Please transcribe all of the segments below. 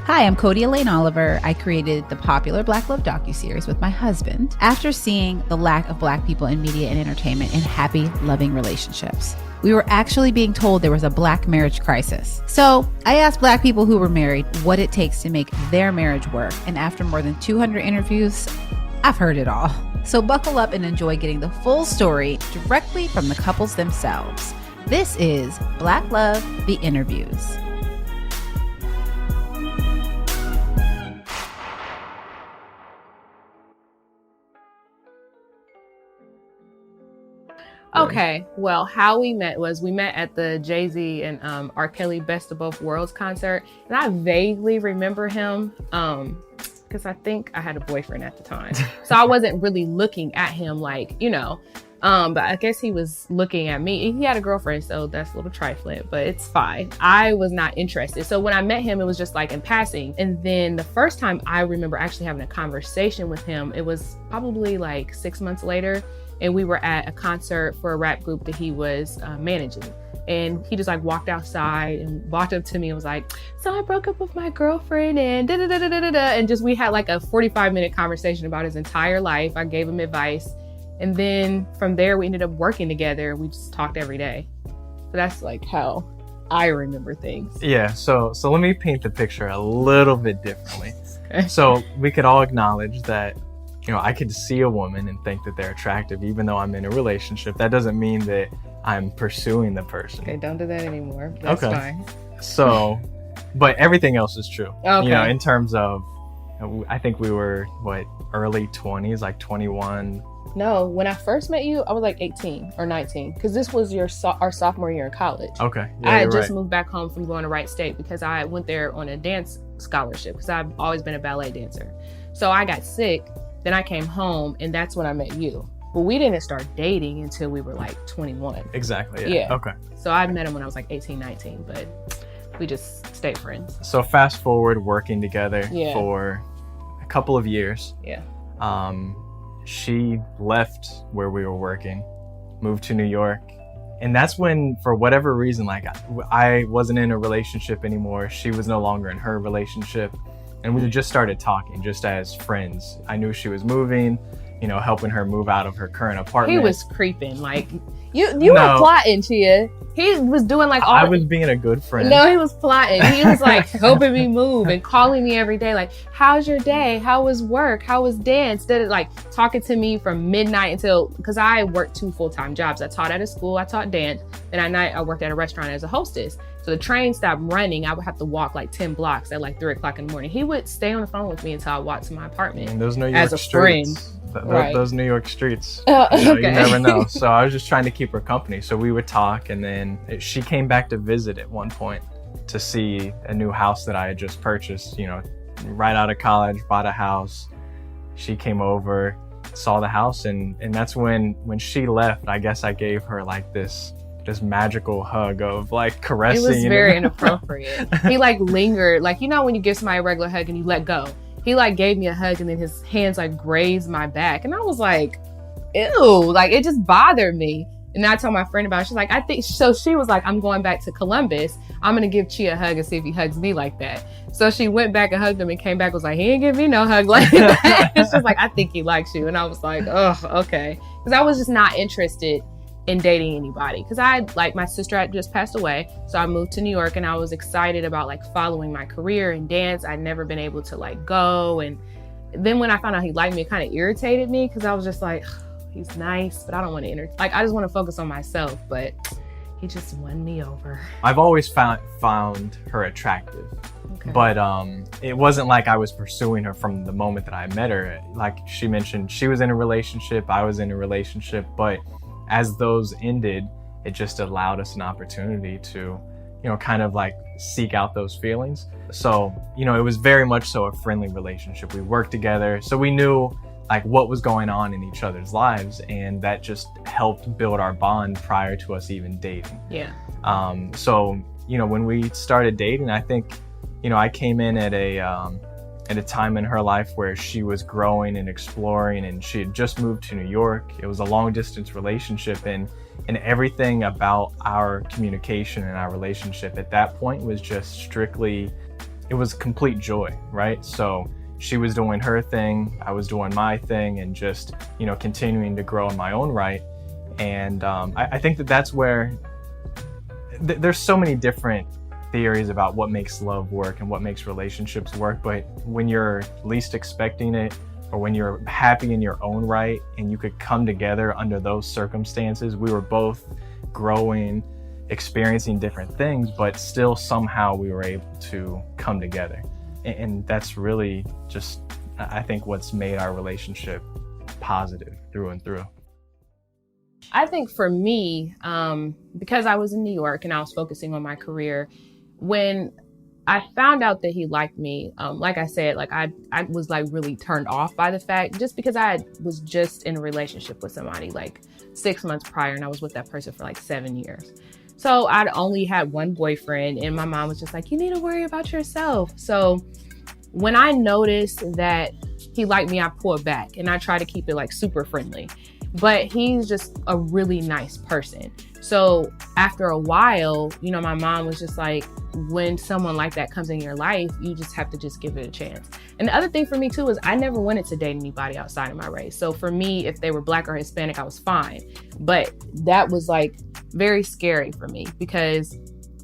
Hi, I'm Codie Elaine Oliver. I created the popular Black Love docu-series with my husband after seeing the lack of Black people in media and entertainment in happy, loving relationships. We were actually being told there was a Black marriage crisis. So I asked Black people who were married what it takes to make their marriage work. And after more than 200 interviews, I've heard it all. So buckle up and enjoy getting the full story directly from the couples themselves. This is Black Love, The Interviews. Okay, well, how we met was we met at the Jay-Z and R. Kelly Best of Both Worlds concert. And I vaguely remember him because I think I had a boyfriend at the time. So I wasn't really looking at him like, but I guess he was looking at me. He had a girlfriend, so that's a little trifling, but it's fine. I was not interested. So when I met him, it was just like in passing. And then the first time I remember actually having a conversation with him, it was probably like 6 months later. And we were at a concert for a rap group that he was managing. And he just like walked outside and walked up to me and was like, so I broke up with my girlfriend and da-da-da-da-da-da. And just, we had like a 45-minute conversation about his entire life. I gave him advice. And then from there, we ended up working together. We just talked every day. So that's like how I remember things. Yeah, so let me paint the picture a little bit differently. Okay. So we could all acknowledge that I could see a woman and think that they're attractive, even though I'm in a relationship. That doesn't mean that I'm pursuing the person. Okay, don't do that anymore. That's fine. So, but everything else is true. Okay. In terms of, I think we were, early 20s, like 21. No, when I first met you, I was like 18 or 19, because this was our sophomore year in college. Okay. Yeah, I had just right. moved back home from going to Wright State because I went there on a dance scholarship because I've always been a ballet dancer. So I got sick. Then I came home, and that's when I met you. But we didn't start dating until we were like 21. Exactly. Yeah. Okay. So I met him when I was like 18, 19, but we just stayed friends. So fast forward, working together for a couple of years. Yeah. She left where we were working, moved to New York. And that's when, for whatever reason, I wasn't in a relationship anymore. She was no longer in her relationship. And we just started talking just as friends. I knew she was moving, helping her move out of her current apartment. He was creeping. Like, you were plotting, Chea. He was doing like all... I was being a good friend. No, he was plotting. He was like helping me move and calling me every day. Like, how's your day? How was work? How was dance? Like talking to me from midnight until, because I worked 2 full-time jobs. I taught at a school, I taught dance. And at night I worked at a restaurant as a hostess. So the train stopped running. I would have to walk like 10 blocks at like 3 o'clock in the morning. He would stay on the phone with me until I walked to my apartment. And those New York as a streets. Friend. Those New York streets. Okay. You never know. So I was just trying to keep her company. So we would talk, and then she came back to visit at one point to see a new house that I had just purchased. Right out of college, bought a house. She came over, saw the house, and that's when she left. I guess I gave her like this magical hug of like caressing. It was very inappropriate. He like lingered, like when you give somebody a regular hug and you let go. He like gave me a hug and then his hands like grazed my back, and I was like, ew, like it just bothered me. And I told my friend about it. She's like, I think so. She was like, I'm going back to Columbus. I'm gonna give Chea a hug and see if he hugs me like that. So she went back and hugged him and came back, was like, he ain't give me no hug like that. It's just like, I think he likes you. And I was like, oh, okay. Because I was just not interested in dating anybody, because my sister had just passed away, so I moved to New York, and I was excited about like following my career in dance. I'd never been able to like go, and then when I found out he liked me, it kind of irritated me, because I was just like, he's nice, but I don't want to I just want to focus on myself. But he just won me over. I've always found her attractive. Okay. But it wasn't like I was pursuing her from the moment that I met her. Like she mentioned, she was in a relationship, I was in a relationship, but as those ended, it just allowed us an opportunity to, kind of like seek out those feelings. So, it was very much so a friendly relationship. We worked together, so we knew like what was going on in each other's lives, and that just helped build our bond prior to us even dating. Yeah. So, when we started dating, I think, I came in at a time in her life where she was growing and exploring, and she had just moved to New York. It was a long distance relationship, and everything about our communication and our relationship at that point was just strictly it was complete joy, right? So she was doing her thing, I was doing my thing, and just, you know, continuing to grow in my own right. And I think that that's where there's so many different theories about what makes love work and what makes relationships work. But when you're least expecting it, or when you're happy in your own right and you could come together under those circumstances, we were both growing, experiencing different things, but still somehow we were able to come together. And that's really just, I think, what's made our relationship positive through and through. I think for me, because I was in New York and I was focusing on my career, when I found out that he liked me, like I said, like I was like really turned off by the fact, just because I was just in a relationship with somebody like 6 months prior, and I was with that person for like 7 years. So I'd only had one boyfriend, and my mom was just like, you need to worry about yourself. So when I noticed that he liked me, I pulled back and I tried to keep it like super friendly. But he's just a really nice person. So after a while, you know, my mom was just like, when someone like that comes in your life, you just have to just give it a chance. And the other thing for me too is I never wanted to date anybody outside of my race. So for me, if they were Black or Hispanic, I was fine. But that was like very scary for me because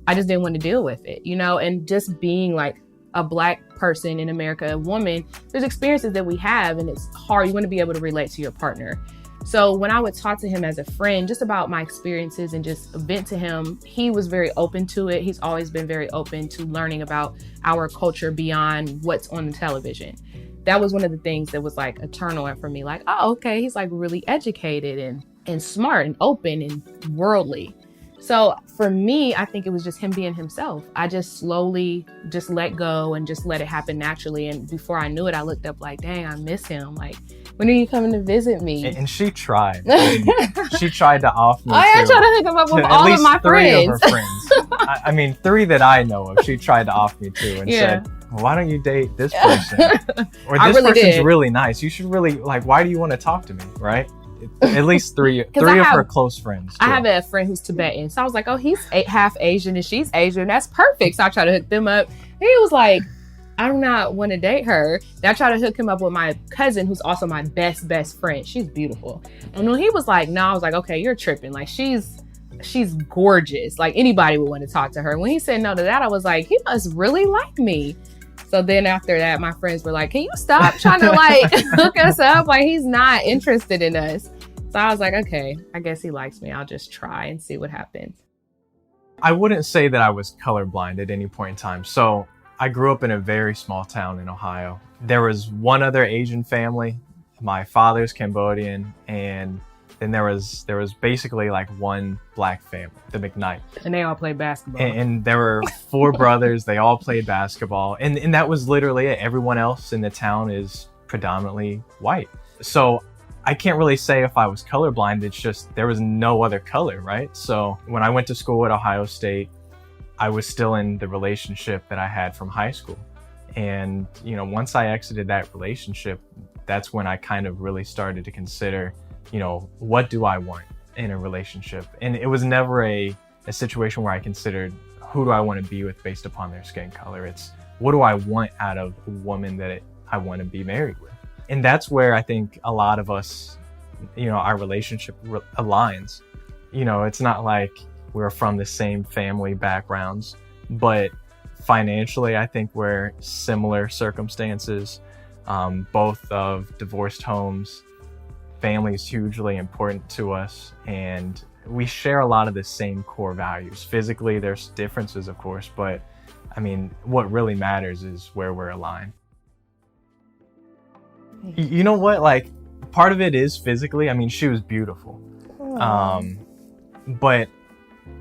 I just didn't want to deal with it, you know, and just being like a Black person in America, a woman, there's experiences that we have and it's hard. You want to be able to relate to your partner. So when I would talk to him as a friend, just about my experiences and just vent to him, he was very open to it. He's always been very open to learning about our culture beyond what's on the television. That was one of the things that was like a turn on for me. Like, oh, okay, he's like really educated and smart and open and worldly. So for me, I think it was just him being himself. I just slowly just let go and just let it happen naturally. And before I knew it, I looked up like, dang, I miss him. Like, when are you coming to visit me? And she tried. She tried to offer me I tried to hook him up with all of my friends. Of friends. her friends. I mean, 3 that I know of, she tried to offer me to and said, well, why don't you date this person? Or this person's really nice. You should really, like, why do you want to talk to me, right? At least 3 of her close friends. Too. I have a friend who's Tibetan. So I was like, oh, he's half Asian and she's Asian. That's perfect. So I tried to hook them up. And he was like, I do not want to date her. And I tried to hook him up with my cousin, who's also my best friend. She's beautiful. And when he was like, no, I was like, okay, you're tripping. Like, she's gorgeous. Like, anybody would want to talk to her. When he said no to that, I was like, he must really like me. So then after that, my friends were like, can you stop trying to like hook us up? Like, he's not interested in us. So I was like, okay, I guess he likes me. I'll just try and see what happens. I wouldn't say that I was colorblind at any point in time. So I grew up in a very small town in Ohio. There was one other Asian family. My father's Cambodian, and then there was basically like one Black family, the McKnight. And they all played basketball. And there were 4 brothers. They all played basketball. And that was literally it. Everyone else in the town is predominantly white. So I can't really say if I was colorblind. It's just there was no other color, right? So when I went to school at Ohio State, I was still in the relationship that I had from high school. And, you know, once I exited that relationship, that's when I kind of really started to consider, you know, what do I want in a relationship? And it was never a situation where I considered who do I want to be with based upon their skin color. It's what do I want out of a woman that I want to be married with? And that's where I think a lot of us, you know, our relationship aligns. You know, it's not like we're from the same family backgrounds, but financially, I think we're similar circumstances, both of divorced homes. Family is hugely important to us, and we share a lot of the same core values. Physically, there's differences, of course, but I mean, what really matters is where we're aligned. You know what? Like, part of it is physically. I mean, she was beautiful. But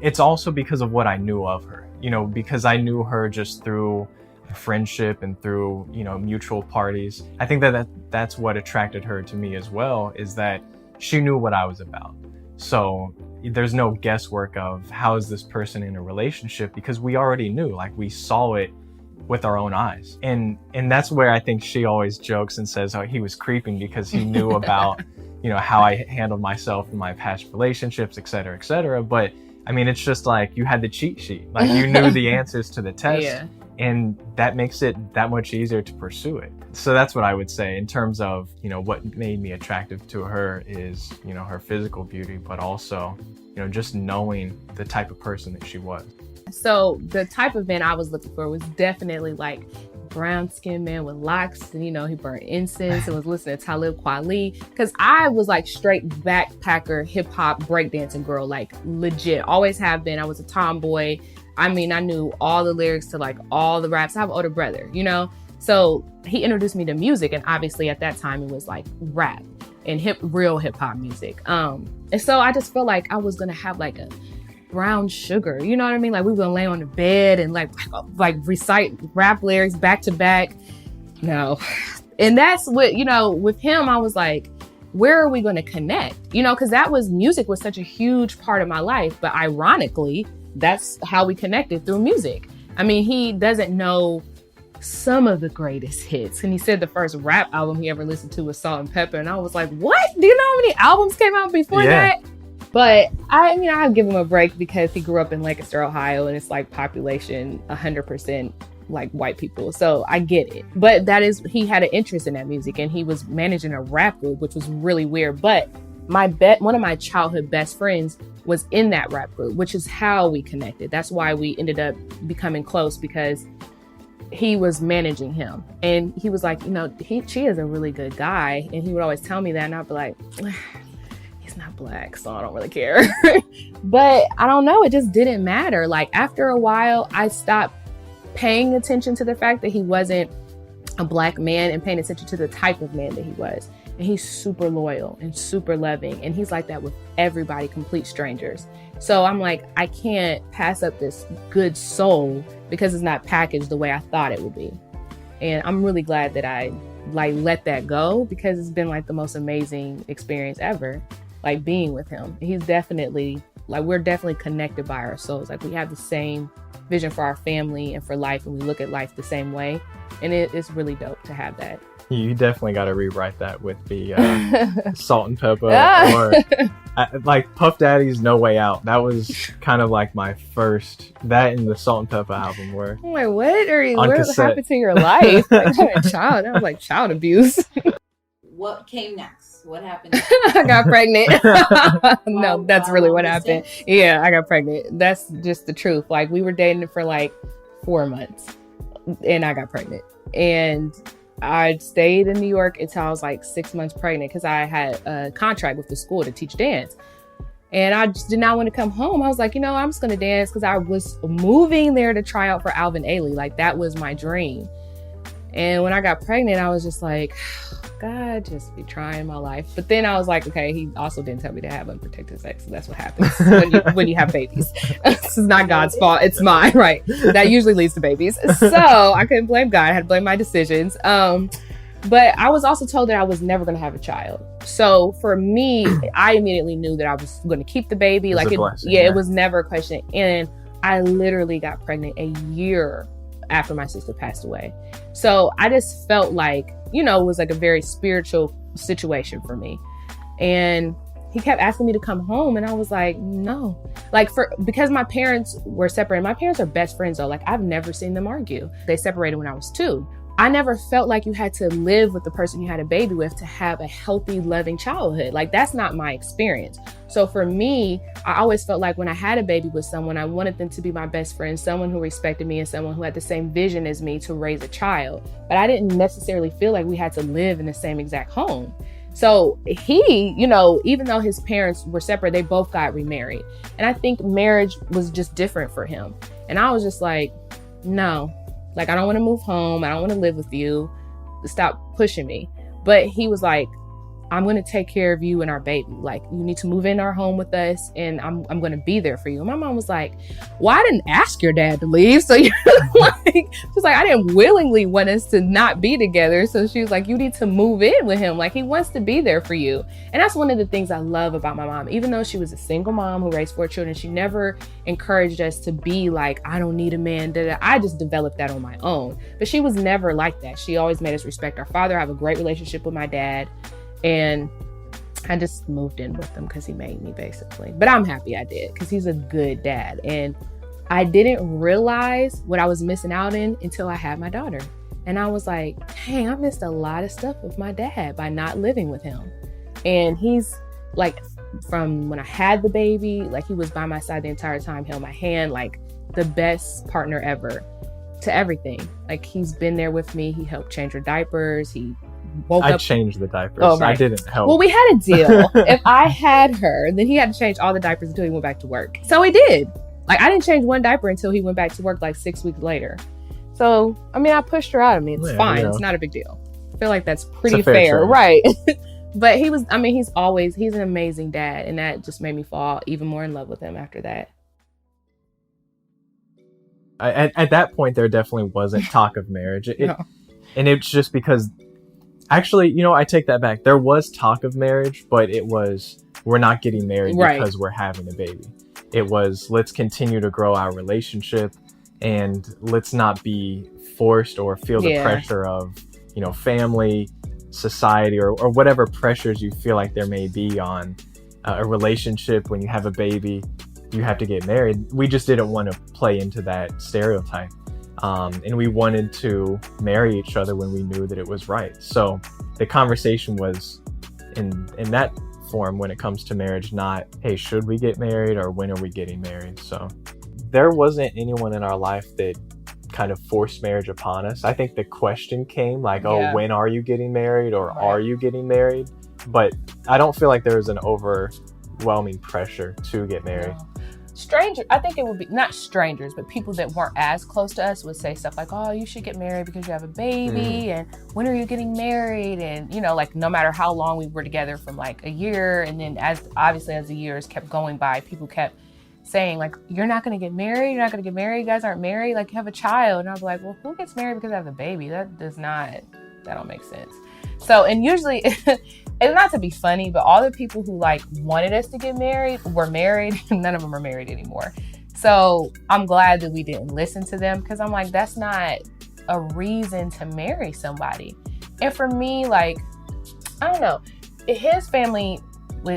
it's also because of what I knew of her, you know, because I knew her just through friendship and through, you know, mutual parties. I think that's what attracted her to me as well, is that she knew what I was about. So there's no guesswork of how is this person in a relationship, because we already knew, like, we saw it with our own eyes. And that's where I think she always jokes and says, oh, he was creeping because he knew about, you know, how I handled myself in my past relationships, et cetera, et cetera. But I mean, it's just like you had the cheat sheet, like you knew the answers to the test. Yeah. And that makes it that much easier to pursue it. So that's what I would say in terms of, what made me attractive to her is, her physical beauty, but also, just knowing the type of person that she was. So the type of man I was looking for was definitely like brown-skinned man with locks, and he burned incense and was listening to Talib Kweli, because I was like straight backpacker hip-hop breakdancing girl, like legit, always have been. I was a tomboy. I mean, I knew all the lyrics to like all the raps. I have an older brother, so he introduced me to music, and obviously at that time it was like rap and real hip-hop music, and so I just felt like I was gonna have like a brown sugar, you know what I mean? Like we were gonna lay on the bed and like recite rap lyrics back to back. No. And that's what, with him, I was like, where are we gonna connect? Because music was such a huge part of my life. But ironically, that's how we connected, through music. I mean, he doesn't know some of the greatest hits. And he said the first rap album he ever listened to was Salt and Pepper. And I was like, what? Do you know how many albums came out before that? But I give him a break because he grew up in Lancaster, Ohio, and it's like population 100% like white people. So I get it. But he had an interest in that music, and he was managing a rap group, which was really weird. But one of my childhood best friends was in that rap group, which is how we connected. That's why we ended up becoming close, because he was managing him. And he was like, Chea is a really good guy. And he would always tell me that, and I'd be like, he's not black, so I don't really care. But I don't know, it just didn't matter. Like after a while, I stopped paying attention to the fact that he wasn't a black man and paying attention to the type of man that he was. And he's super loyal and super loving. And he's like that with everybody, complete strangers. So I'm like, I can't pass up this good soul because it's not packaged the way I thought it would be. And I'm really glad that I let that go, because it's been like the most amazing experience ever, like being with him. He's definitely we're definitely connected by our souls. Like we have the same vision for our family and for life, and we look at life the same way. And it's really dope to have that. You definitely got to rewrite that with the Salt and Pepper, or like Puff Daddy's No Way Out. That was kind of like my first, that and the Salt and Pepper album were. I'm like, what happened to your life? Like, that was like child abuse. What came next? What happened? I got pregnant. No, that's really what happened. Yeah, I got pregnant. That's just the truth. Like we were dating for like 4 months, and I got pregnant. And I stayed in New York until I was like 6 months pregnant, because I had a contract with the school to teach dance. And I just did not want to come home. I was like, I'm just going to dance, because I was moving there to try out for Alvin Ailey. Like that was my dream. And when I got pregnant, I was just like, God, just be trying my life. But then I was like, okay, he also didn't tell me to have unprotected sex. So that's what happens when you have babies. This is not God's fault. It's mine, right? That usually leads to babies. So I couldn't blame God. I had to blame my decisions. But I was also told that I was never going to have a child. So for me, I immediately knew that I was going to keep the baby. It was never a question. And I literally got pregnant a year after my sister passed away. So I just felt like, it was like a very spiritual situation for me. And he kept asking me to come home, and I was like, no. Because my parents were separated. My parents are best friends though. Like I've never seen them argue. They separated when I was 2. I never felt like you had to live with the person you had a baby with to have a healthy, loving childhood. Like that's not my experience. So for me, I always felt like when I had a baby with someone, I wanted them to be my best friend, someone who respected me and someone who had the same vision as me to raise a child. But I didn't necessarily feel like we had to live in the same exact home. So he, even though his parents were separate, they both got remarried. And I think marriage was just different for him. And I was just like, no. Like, I don't want to move home. I don't want to live with you. Stop pushing me. But he was like, I'm going to take care of you and our baby. Like, you need to move in our home with us, and I'm going to be there for you. And my mom was like, well, I didn't ask your dad to leave. So you're like, she's like, I didn't willingly want us to not be together. So she was like, you need to move in with him. Like, he wants to be there for you. And that's one of the things I love about my mom. Even though she was a single mom who raised 4 children, she never encouraged us to be like, I don't need a man. I just developed that on my own. But she was never like that. She always made us respect our father. I have a great relationship with my dad. And I just moved in with him because he made me, basically. But I'm happy I did, because he's a good dad. And I didn't realize what I was missing out in until I had my daughter. And I was like, dang, I missed a lot of stuff with my dad by not living with him. And he's like, from when I had the baby, like he was by my side the entire time, held my hand, like the best partner ever to everything. Like he's been there with me. He helped change her diapers. He woke up. I changed the diapers. Oh, right. I didn't help. Well, we had a deal. If I had her, then he had to change all the diapers until he went back to work. So he did. Like I didn't change one diaper until he went back to work like 6 weeks later. So, I mean, I pushed her out of me. It's fine. You know. It's not a big deal. I feel like that's pretty fair. Right. But he's an amazing dad. And that just made me fall even more in love with him after that. At that point, there definitely wasn't talk of marriage. No. And it's just because, actually, you know, I take that back. There was talk of marriage, but it was, we're not getting married because we're having a baby. It was, let's continue to grow our relationship and let's not be forced or feel the pressure of, you know, family, society, or whatever pressures you feel like there may be on a relationship. When you have a baby, you have to get married. We just didn't want to play into that stereotype. And we wanted to marry each other when we knew that it was right. So the conversation was in that form when it comes to marriage, not, hey, should we get married or when are we getting married? So there wasn't anyone in our life that kind of forced marriage upon us. I think the question came like, oh, when are you getting married, or are you getting married? But I don't feel like there was an overwhelming pressure to get married. I think it would be not strangers, but people that weren't as close to us would say stuff like, oh, you should get married because you have a baby, and when are you getting married? And, you know, like no matter how long we were together, from like a year, and then as the years kept going by, people kept saying like, you're not going to get married, you guys aren't married, like you have a child. And I was like, well, who gets married because I have a baby? That don't make sense. So, and usually, it's not to be funny, but all the people who like wanted us to get married were married. None of them are married anymore. So I'm glad that we didn't listen to them, because I'm like, that's not a reason to marry somebody. And for me, like, I don't know, his family,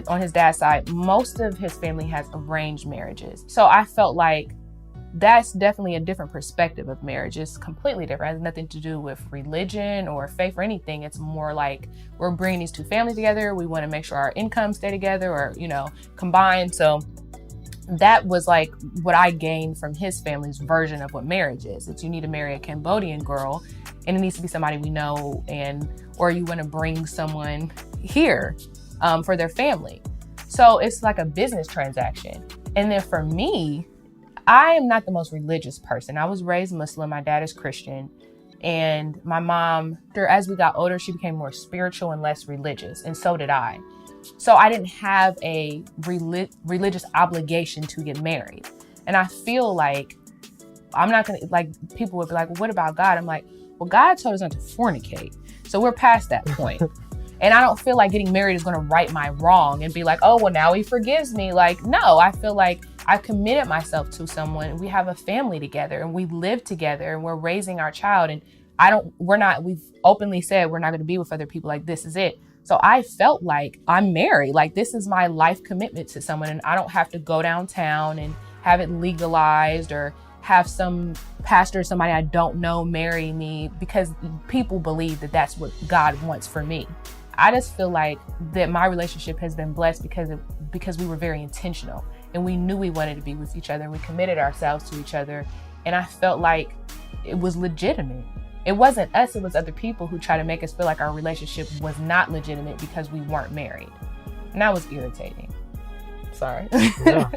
on his dad's side, most of his family has arranged marriages. So I felt like that's definitely a different perspective of marriage. It's completely different. It has nothing to do with religion or faith or anything. It's more like we're bringing these two families together. We want to make sure our incomes stay together, or, you know, combined. So that was like what I gained from his family's version of what marriage is. It's, you need to marry a Cambodian girl, and it needs to be somebody we know, or you want to bring someone here for their family. So it's like a business transaction. And then for me, I am not the most religious person. I was raised Muslim. My dad is Christian. And my mom, as we got older, she became more spiritual and less religious. And so did I. So I didn't have a religious obligation to get married. And I feel like I'm not going to, like, people would be like, well, what about God? I'm like, well, God told us not to fornicate. So we're past that point. And I don't feel like getting married is going to right my wrong and be like, oh, well, now he forgives me. Like, no, I feel like I've committed myself to someone. We have a family together and we live together and we're raising our child. And we've openly said we're not going to be with other people. Like, this is it. So I felt like I'm married. Like, this is my life commitment to someone. And I don't have to go downtown and have it legalized or have some pastor or somebody I don't know marry me because people believe that that's what God wants for me. I just feel like that my relationship has been blessed because we were very intentional and we knew we wanted to be with each other and we committed ourselves to each other. And I felt like it was legitimate. It wasn't us, it was other people who tried to make us feel like our relationship was not legitimate because we weren't married. And that was irritating. Sorry. Yeah.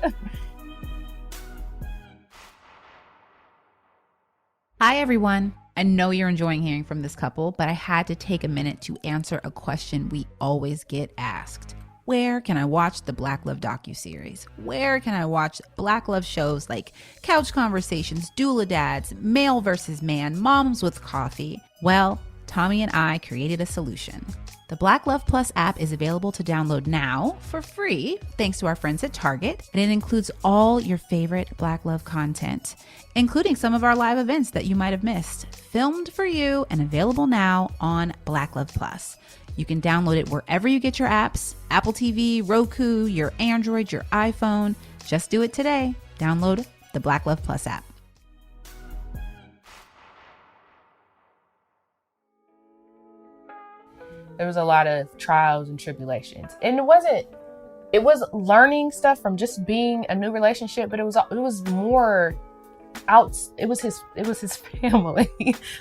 Hi, everyone. I know you're enjoying hearing from this couple, but I had to take a minute to answer a question we always get asked. Where can I watch the Black Love docu-series? Where can I watch Black Love shows like Couch Conversations, Doula Dads, Male vs. Man, Moms with Coffee? Well, Tommy and I created a solution. The Black Love Plus app is available to download now for free, thanks to our friends at Target, and it includes all your favorite Black Love content, including some of our live events that you might have missed, filmed for you and available now on Black Love Plus. You can download it wherever you get your apps, Apple TV, Roku, your Android, your iPhone. Just do it today. Download the Black Love Plus app. There was a lot of trials and tribulations, and it was learning stuff from just being a new relationship, but it was more out. It was his family.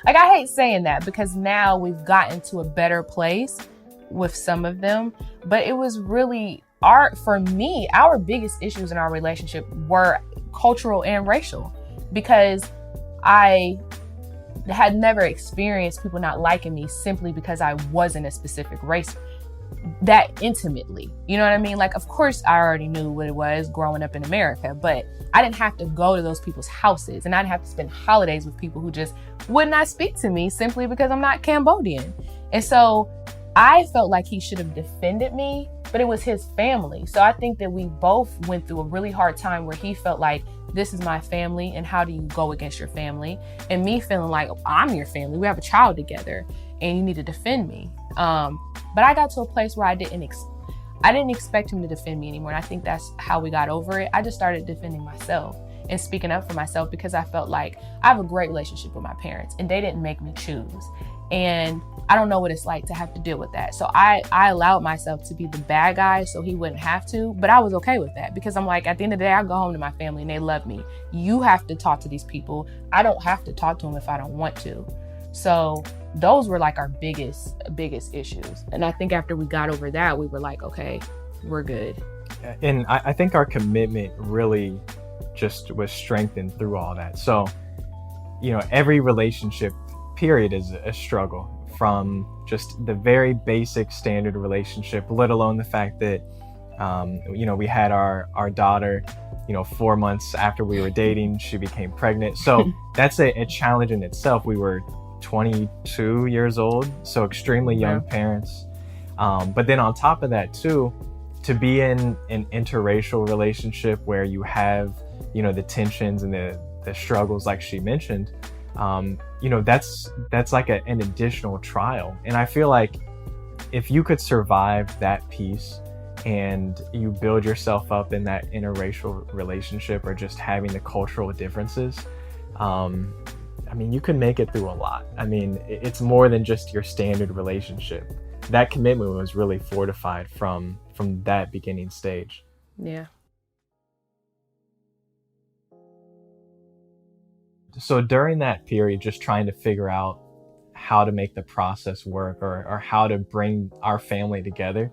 Like, I hate saying that because now we've gotten to a better place with some of them, but it was really for me, our biggest issues in our relationship were cultural and racial, because I had never experienced people not liking me simply because I wasn't a specific race that intimately. You know what I mean? Like, of course, I already knew what it was growing up in America, but I didn't have to go to those people's houses, and I didn't have to spend holidays with people who just would not speak to me simply because I'm not Cambodian. And so I felt like he should have defended me, but it was his family. So I think that we both went through a really hard time where he felt like, this is my family, and how do you go against your family? And me feeling like, I'm your family, we have a child together, and you need to defend me. But I got to a place where I didn't expect him to defend me anymore. And I think that's how we got over it. I just started defending myself and speaking up for myself, because I felt like I have a great relationship with my parents, and they didn't make me choose. And I don't know what it's like to have to deal with that. So I allowed myself to be the bad guy so he wouldn't have to, but I was okay with that, because I'm like, at the end of the day, I go home to my family and they love me. You have to talk to these people. I don't have to talk to them if I don't want to. So those were like our biggest issues. And I think after we got over that, we were like, okay, we're good. And I think our commitment really just was strengthened through all that. So, every relationship period is a struggle, from just the very basic standard relationship, let alone the fact that, we had our daughter, 4 months after we were dating, she became pregnant. So that's a challenge in itself. We were 22 years old, so extremely young parents. But then on top of that too, to be in an interracial relationship where you have, the tensions and the struggles like she mentioned, that's like an additional trial. And I feel like if you could survive that piece and you build yourself up in that interracial relationship, or just having the cultural differences, you can make it through a lot. It's more than just your standard relationship. That commitment was really fortified from that beginning stage. Yeah. So during that period, just trying to figure out how to make the process work, or how to bring our family together,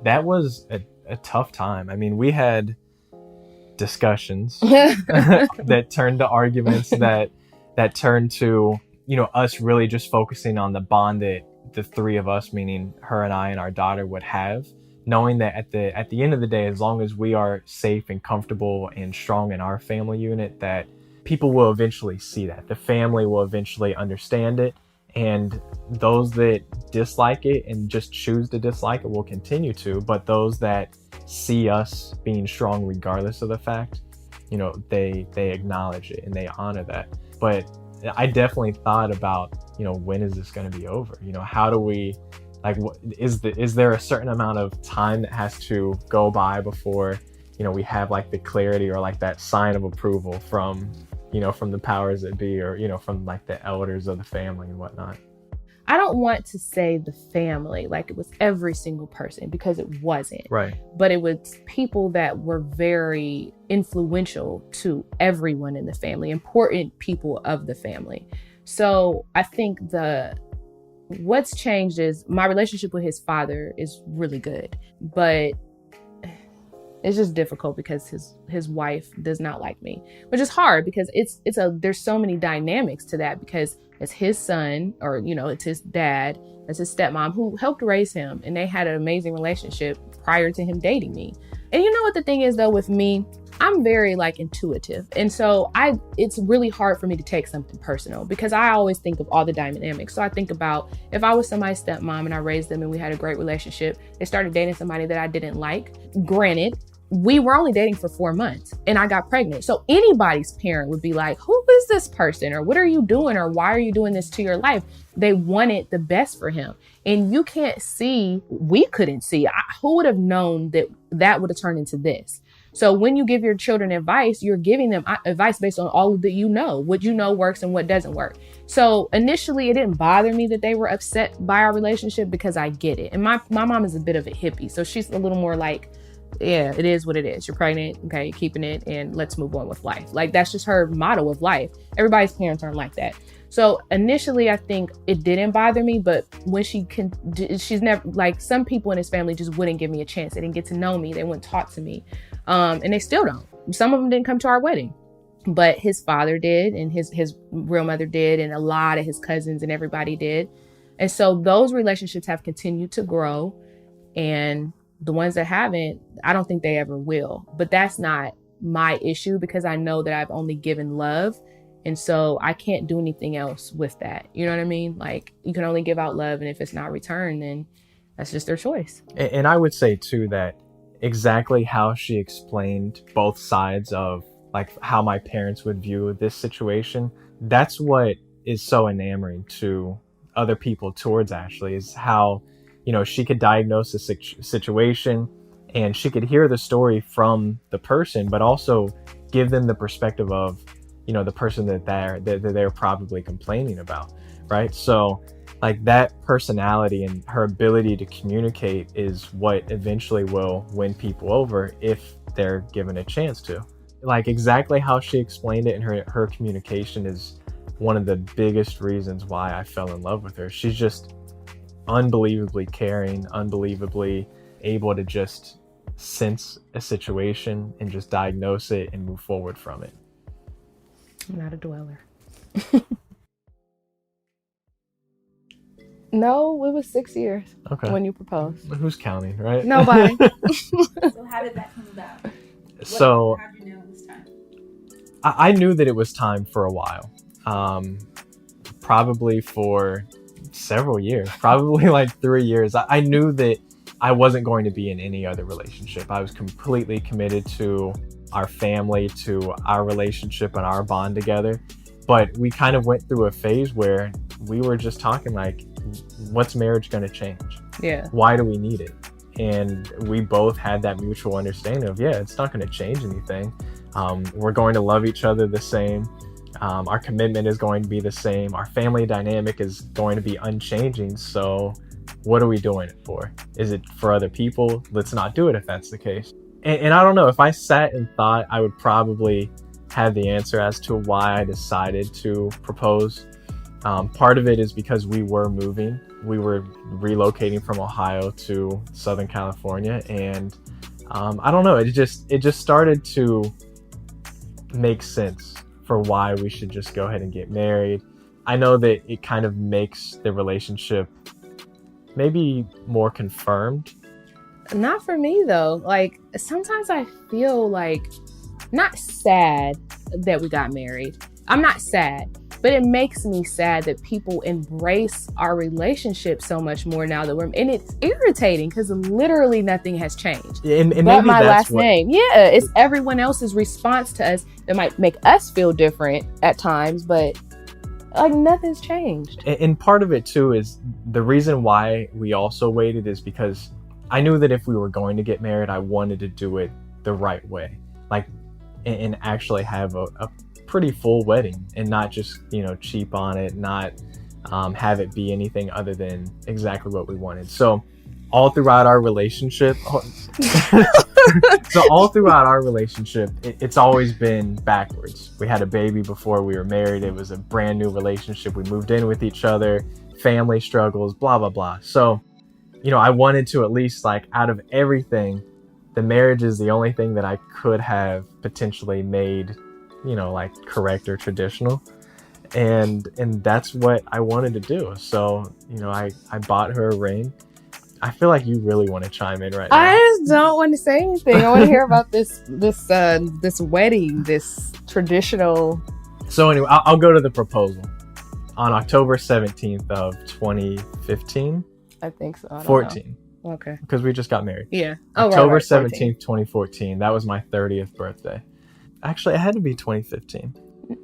that was a tough time. We had discussions that turned to arguments, that turned to, us really just focusing on the bond that the three of us, meaning her and I and our daughter, would have, knowing that at the end of the day, as long as we are safe and comfortable and strong in our family unit, that people will eventually see that. The family will eventually understand it, and those that dislike it and just choose to dislike it will continue to, but those that see us being strong regardless of the fact, they acknowledge it and they honor that. But I definitely thought about, when is this going to be over? How do we, is there a certain amount of time that has to go by before, we have like the clarity, or like that sign of approval from the powers that be, or, from like the elders of the family and whatnot? I don't want to say the family, like it was every single person, because it wasn't. Right. But it was people that were very influential to everyone in the family, important people of the family. So I think what's changed is my relationship with his father is really good, but it's just difficult because his wife does not like me, which is hard, because there's so many dynamics to that, because it's his son, or, it's his dad, it's his stepmom who helped raise him, and they had an amazing relationship prior to him dating me. And you know what the thing is though, with me, I'm very intuitive. And so it's really hard for me to take something personal, because I always think of all the dynamics. So I think about if I was somebody's stepmom and I raised them and we had a great relationship, they started dating somebody that I didn't like. Granted, we were only dating for 4 months and I got pregnant. So anybody's parent would be like, who is this person? Or what are you doing? Or why are you doing this to your life? They wanted the best for him. And we couldn't see, who would have known that would have turned into this? So when you give your children advice, you're giving them advice based on all that you know, what you know works and what doesn't work. So initially it didn't bother me that they were upset by our relationship because I get it. And my mom is a bit of a hippie. So she's a little more like, yeah, it is what it is. You're pregnant. Okay, you're keeping it and let's move on with life. Like that's just her motto of life. Everybody's parents aren't like that. So initially I think it didn't bother me, but when she's never, like some people in his family just wouldn't give me a chance. They didn't get to know me. They wouldn't talk to me. And they still don't. Some of them didn't come to our wedding, but his father did, and his real mother did, and a lot of his cousins and everybody did. And so those relationships have continued to grow, and the ones that haven't, I don't think they ever will. But that's not my issue because I know that I've only given love. And so I can't do anything else with that. You know what I mean? Like you can only give out love. And if it's not returned, then that's just their choice. And I would say too that exactly how she explained both sides of like how my parents would view this situation, that's what is so enamoring to other people towards Ashley, is how, you know, she could diagnose a situation and she could hear the story from the person, but also give them the perspective of, you know, the person that they're probably complaining about, right? So like that personality and her ability to communicate is what eventually will win people over if they're given a chance to. Like exactly how she explained it, and her communication is one of the biggest reasons why I fell in love with her. She's just unbelievably caring, unbelievably able to just sense a situation and just diagnose it and move forward from it. I'm not a dweller. No, it was 6 years when you proposed. Who's counting, right? Nobody. So how did that come about? So how did you know it was time? I knew that it was time for a while. Probably for several years, probably like 3 years. I knew that I wasn't going to be in any other relationship. I was completely committed to our family, to our relationship and our bond together. But we kind of went through a phase where we were just talking like, what's marriage going to change? Yeah. Why do we need it? And we both had that mutual understanding of, yeah, it's not going to change anything. We're going to love each other the same. Our commitment is going to be the same. Our family dynamic is going to be unchanging. So what are we doing it for? Is it for other people? Let's not do it if that's the case. And I don't know, if I sat and thought, I would probably have the answer as to why I decided to propose. Part of it is because we were moving. We were relocating from Ohio to Southern California. And I don't know, it just started to make sense for why we should just go ahead and get married. I know that it kind of makes the relationship maybe more confirmed. Not for me though. Like sometimes I feel like not sad that we got married. I'm not sad, but it makes me sad that people embrace our relationship so much more now that and it's irritating because literally nothing has changed. And but my last name. Yeah, it's everyone else's response to us that might make us feel different at times, but like nothing's changed. And part of it too is the reason why we also waited is because I knew that if we were going to get married, I wanted to do it the right way, like, and actually have a pretty full wedding and not just, you know, cheap on it, not have it be anything other than exactly what we wanted. So all throughout our relationship, it's always been backwards. We had a baby before we were married. It was a brand new relationship. We moved in with each other, family struggles, blah, blah, blah. So, you know, I wanted to at least, like, out of everything, the marriage is the only thing that I could have potentially made, you know, like correct or traditional. And that's what I wanted to do. So, you know, I bought her a ring. I feel like you really want to chime in right now. I just don't want to say anything. I want to hear about this wedding, this traditional. So anyway, I'll go to the proposal. On October 17th of 2015. I think so. 14. Know. Okay. Because we just got married. Yeah. October 17th, 2014. That was my 30th birthday. Actually, it had to be 2015.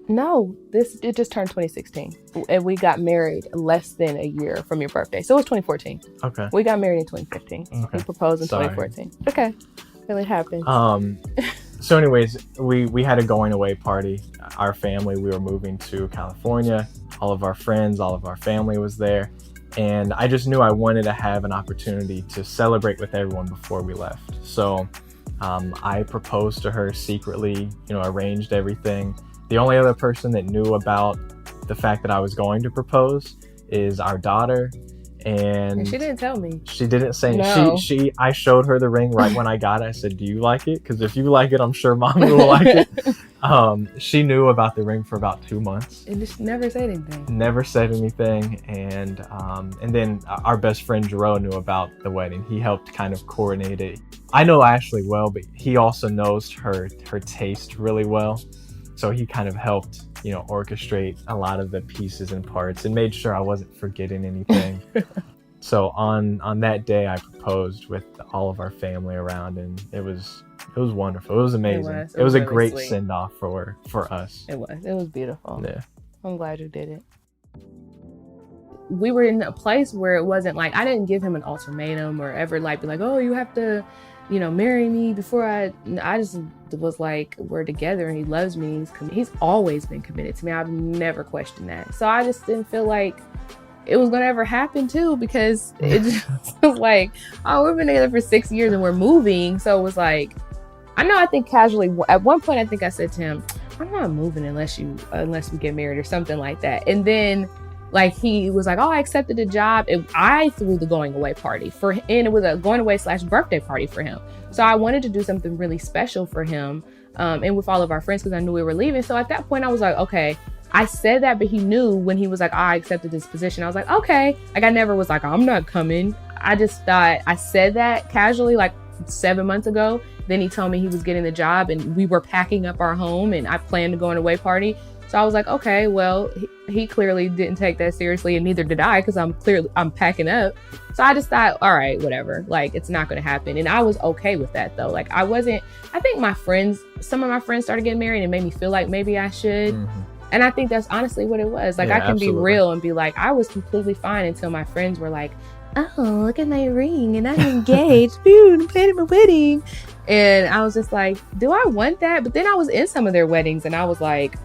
No, it just turned 2016. And we got married less than a year from your birthday. So it was 2014. Okay. We got married in 2015. Okay. We proposed in 2014. Okay. Really happens. So anyways, we had a going away party. Our family, we were moving to California. All of our friends, all of our family was there. And I just knew I wanted to have an opportunity to celebrate with everyone before we left. So I proposed to her secretly, arranged everything. The only other person that knew about the fact that I was going to propose is our daughter. And she didn't tell me. She didn't say. No. I showed her the ring right when I got it. I said, "Do you like it? Because if you like it, I'm sure Mommy will like it." She knew about the ring for about 2 months. And just never said anything. Never said anything. And then our best friend Jerome knew about the wedding. He helped kind of coordinate it. I know Ashley well, but he also knows her taste really well. So he kind of helped, orchestrate a lot of the pieces and parts and made sure I wasn't forgetting anything. So on that day, I proposed with all of our family around, and it was wonderful. It was amazing. It was a really great sweet. send off for us. It was beautiful. Yeah. I'm glad you did it. We were in a place where it wasn't like, I didn't give him an ultimatum or ever like be like, oh, you have to, marry me before I just was like, we're together and he loves me. He's always been committed to me. I've never questioned that. So I just didn't feel like it was going to ever happen too, because it just was like, oh, we've been together for 6 years and we're moving. So it was like, I think casually at one point, I think I said to him, I'm not moving unless we get married or something like that. And then like he was like, oh, I accepted the job. I threw the going away party and it was a going away / birthday party for him. So I wanted to do something really special for him and with all of our friends because I knew we were leaving. So at that point I was like, okay, I said that, but he knew when he was like, oh, I accepted this position. I was like, okay. Like I never was like, I'm not coming. I just thought I said that casually like 7 months ago. Then he told me he was getting the job and we were packing up our home and I planned to go on a away party. So I was like, okay, well, he clearly didn't take that seriously and neither did I because I'm packing up. So I just thought, all right, whatever, like it's not going to happen. And I was okay with that though. Like I think some of my friends started getting married and it made me feel like maybe I should. Mm-hmm. And I think that's honestly what it was. Like I can be real and be like, I was completely fine until my friends were like, oh, look at my ring and I'm engaged. Dude, I'm planning my wedding. And I was just like, do I want that? But then I was in some of their weddings and I was like,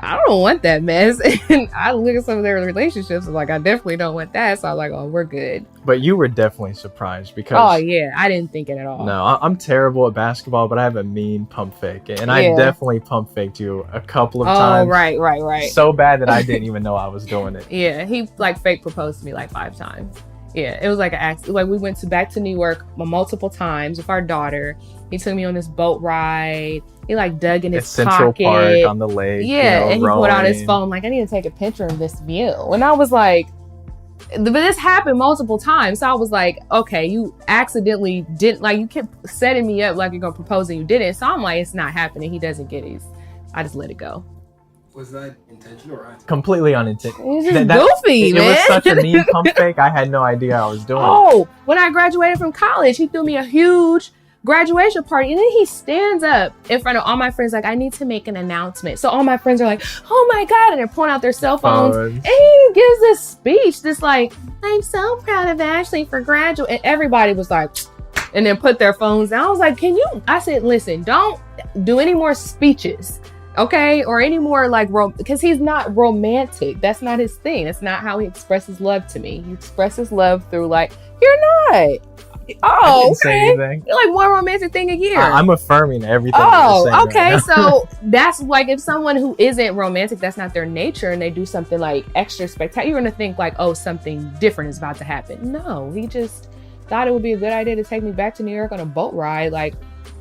I don't want that mess. And I look at some of their relationships and like, I definitely don't want that. So I was like, oh, we're good. But you were definitely surprised because... Oh, yeah. I didn't think it at all. No, I'm terrible at basketball, but I have a mean pump fake. And I definitely pump faked you a couple of times. Oh, right. So bad that I didn't even know I was doing it. Yeah, he like fake proposed to me like 5 times. Yeah, it was like an accident. Like we went back to New York multiple times with our daughter. He took me on this boat ride. He like dug in his Central pocket. Park on the lake. Yeah, and he rowing. put out his phone like, I need to take a picture of this view. And I was like, but this happened multiple times. So I was like, okay, you accidentally didn't, like you kept setting me up like you're gonna propose and you didn't. So I'm like, it's not happening. He doesn't get it. I just let it go. Was that intentional or unintentional? Completely unintentional. It's just goofy, man. It was such a mean pump fake. I had no idea I was doing it. Oh, when I graduated from college, he threw me a huge graduation party. And then he stands up in front of all my friends like, I need to make an announcement. So all my friends are like, oh my God. And they're pulling out their cell phones. And he gives this speech, this like, I'm so proud of Ashley for graduating. And everybody was like, and then put their phones down. I was like, I said, listen, don't do any more speeches. Okay, or any more like because he's not romantic. That's not his thing. That's not how he expresses love to me. He expresses love through like, you're not. Oh, okay. Say anything. You're like one romantic thing a year. I'm affirming everything. Oh, you're saying okay. Right So that's like if someone who isn't romantic, that's not their nature, and they do something like extra spectacular, you're gonna think like, oh, something different is about to happen. No, he just thought it would be a good idea to take me back to New York on a boat ride. Like,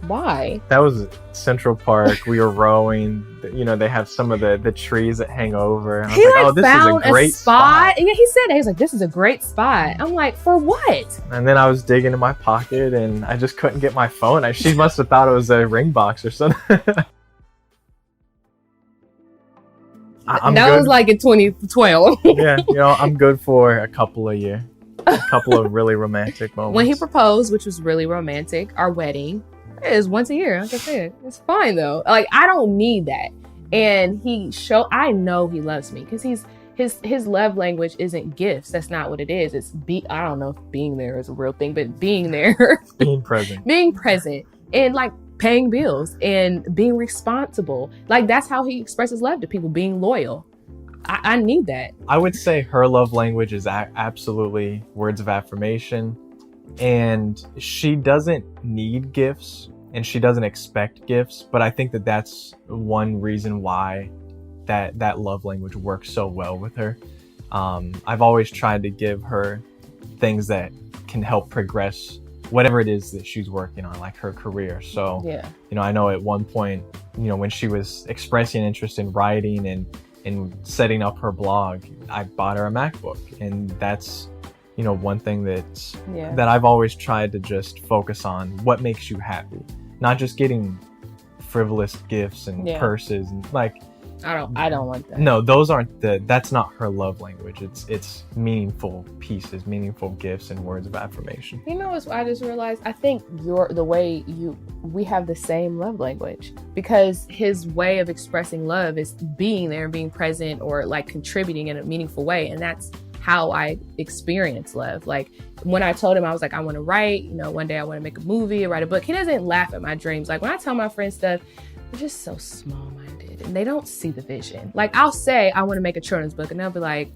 why? That was Central Park. We were rowing. They have some of the trees that hang over. And I was like, oh, this is a great spot. Yeah, he said that. He's like, this is a great spot. I'm like, for what? And then I was digging in my pocket and I just couldn't get my phone. She must have thought it was a ring box or something. That was like in 2012. Yeah, I'm good for a couple of years. A couple of really romantic moments. When he proposed, which was really romantic, our wedding is once a year. Like I said, it's fine though. Like I don't need that. And I know he loves me because his his love language isn't gifts. That's not what it is. It's I don't know if being there is a real thing, but being there, being present, and like paying bills and being responsible. Like that's how he expresses love to people, being loyal. I need that. I would say her love language is absolutely words of affirmation, and she doesn't need gifts and she doesn't expect gifts, but I think that that's one reason why that love language works so well with her. I've always tried to give her things that can help progress whatever it is that she's working on, like her career. So, I know at one point, when she was expressing interest in writing and setting up her blog, I bought her a MacBook. And that's, one thing that I've always tried to just focus on what makes you happy, not just getting frivolous gifts and purses and like, I don't want that. No, that's not her love language. It's meaningful pieces, meaningful gifts and words of affirmation. I just realized, I think we have the same love language, because his way of expressing love is being there and being present, or like contributing in a meaningful way. And that's how I experience love. Like when I told him, I was like, I want to write, one day I want to make a movie or write a book. He doesn't laugh at my dreams. Like when I tell my friends stuff, they're just so small-minded and they don't see the vision. Like I'll say I want to make a children's book and they'll be like,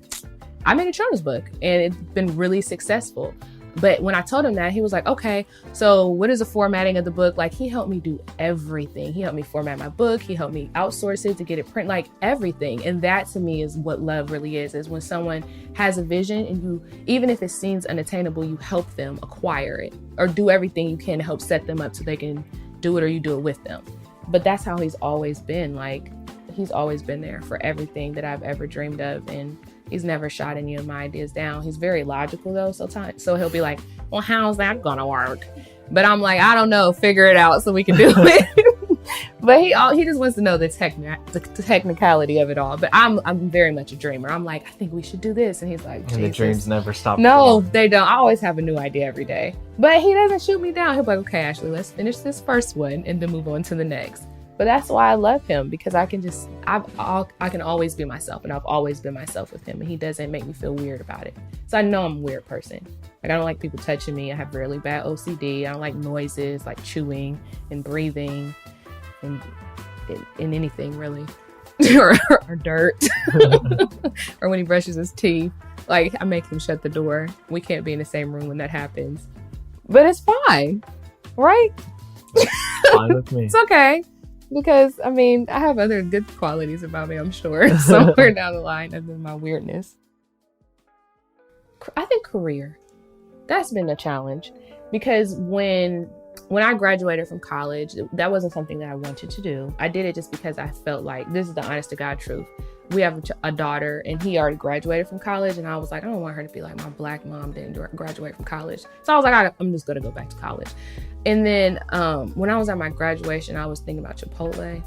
I made a children's book and it's been really successful. But when I told him that, he was like, okay, so what is the formatting of the book? Like he helped me do everything. He helped me format my book. He helped me outsource it to get it print, like everything. And that to me is what love really is when someone has a vision and you, even if it seems unattainable, you help them acquire it or do everything you can to help set them up so they can do it, or you do it with them. But that's how he's always been. Like he's always been there for everything that I've ever dreamed of. And he's never shot any of my ideas down. He's very logical though. So he'll be like, well, how's that gonna work? But I'm like, I don't know, figure it out so we can do it. But he just wants to know the technicality of it all. But I'm very much a dreamer. I'm like, I think we should do this. And he's like, and the dreams never stop. No, they don't. I always have a new idea every day. But he doesn't shoot me down. He'll be like, okay, Ashley, let's finish this first one and then move on to the next. But that's why I love him, because I can always be myself, and I've always been myself with him, and he doesn't make me feel weird about it. So I know I'm a weird person. Like I don't like people touching me. I have really bad OCD. I don't like noises like chewing and breathing and anything really, or dirt, or when he brushes his teeth. Like I make him shut the door. We can't be in the same room when that happens. But it's fine, right? Fine with me. It's okay. Because, I have other good qualities about me, I'm sure, somewhere down the line, other than my weirdness. I think career. That's been a challenge. Because when I graduated from college, that wasn't something that I wanted to do. I did it just because I felt like, this is the honest to God truth. We have a daughter, and he already graduated from college, and I was like, I don't want her to be like, my Black mom didn't graduate from college. So I was like, I'm just going to go back to college. And then when I was at my graduation, I was thinking about Chipotle.